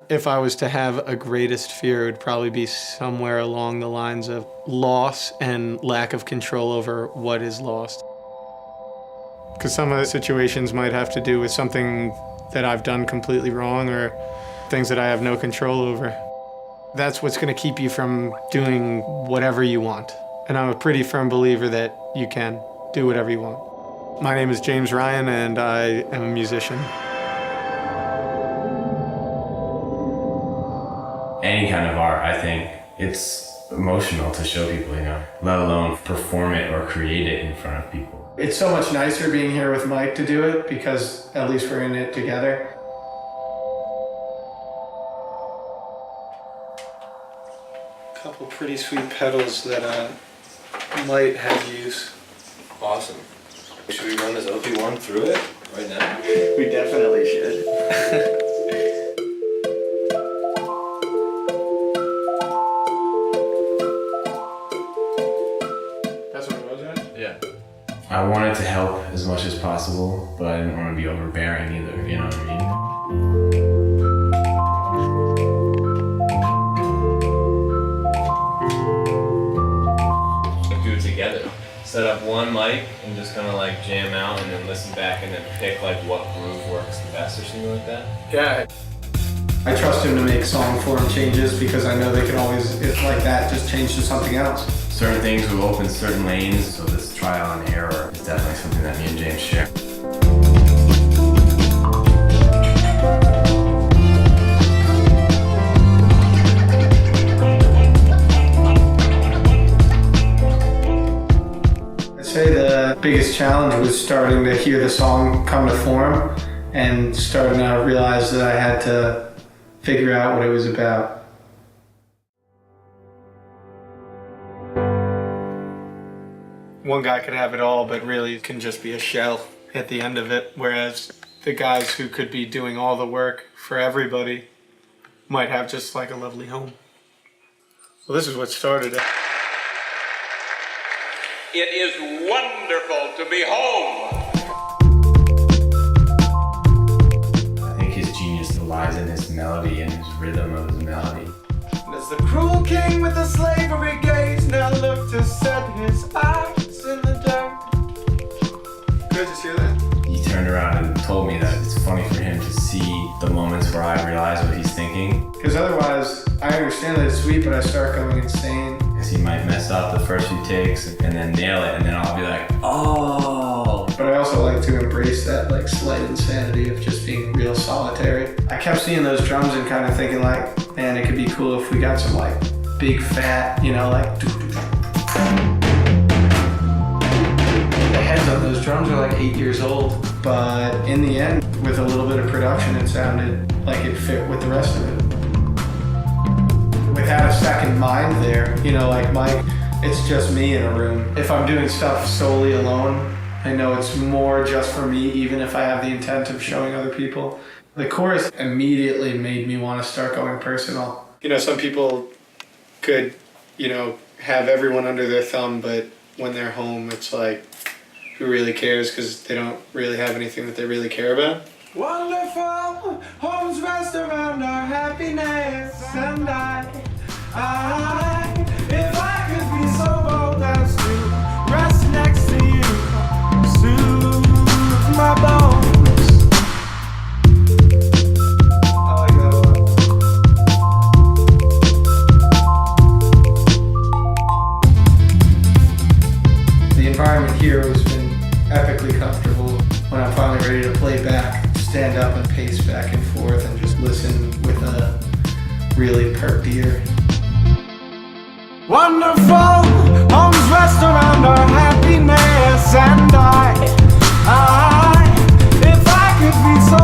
If I was to have a greatest fear, it would probably be somewhere along the lines of loss and lack of control over what is lost. Because some of the situations might have to do with something that I've done completely wrong or things that I have no control over. That's what's going to keep you from doing whatever you want. And I'm a pretty firm believer that you can do whatever you want. My name is James Ryan, and I am a musician. Any kind of art, I think it's emotional to show people, let alone perform it or create it in front of people. It's so much nicer being here with Mike to do it because at least we're in it together. A couple pretty sweet pedals that might have use. Awesome. Should we run this LP1 through it right now? We definitely should. That's what it was, right? Yeah. I wanted to help as much as possible, but I didn't want to be overbearing either, you know what I mean? Do it together. Set up one mic and just kind of like jam out and then listen back and then pick like what groove works the best or something like that. Yeah. I trust him to make song form changes because I know they can always, if like that, just change to something else. Certain things will open certain lanes, so this trial and error is definitely something that me and James share. I'd say the biggest challenge was starting to hear the song come to form and starting to realize that I had to figure out what it was about. One guy could have it all, but really can just be a shell at the end of it, whereas the guys who could be doing all the work for everybody might have just like a lovely home. Well, this is what started it. It is wonderful to be home. I think his genius lies in his melody and his rhythm of his melody. As the cruel king with the slavery gaze now looked to set his eyes in the dirt. Could I just hear that? He turned around and told me that it's funny for him to see the moments where I realize what he's thinking. Because otherwise, I understand that it's sweet, but I start going insane. Because he might mess up the first few takes and then nail it, and then I'll be like, oh. But I also like to embrace that like slight insanity of just being real solitary. I kept seeing those drums and kind of thinking like, man, it could be cool if we got some like big fat, like the heads on those drums are like 8 years old. But in the end, with a little bit of production, it sounded like it fit with the rest of it. Without a second mind there, like Mike, it's just me in a room. If I'm doing stuff solely alone, I know it's more just for me, even if I have the intent of showing other people. The chorus immediately made me want to start going personal. Some people could, have everyone under their thumb, but when they're home, it's like, who really cares? Because they don't really have anything that they really care about. Wonderful homes rest around our happiness, and if I could be so bold as to rest next to you, soothe my bones. I like that a lot. The environment here has been epically comfortable. When I'm finally ready to play back, stand up and pace back and forth and just listen with a really perked ear. Wonderful homes rest around our happiness, and if I could be so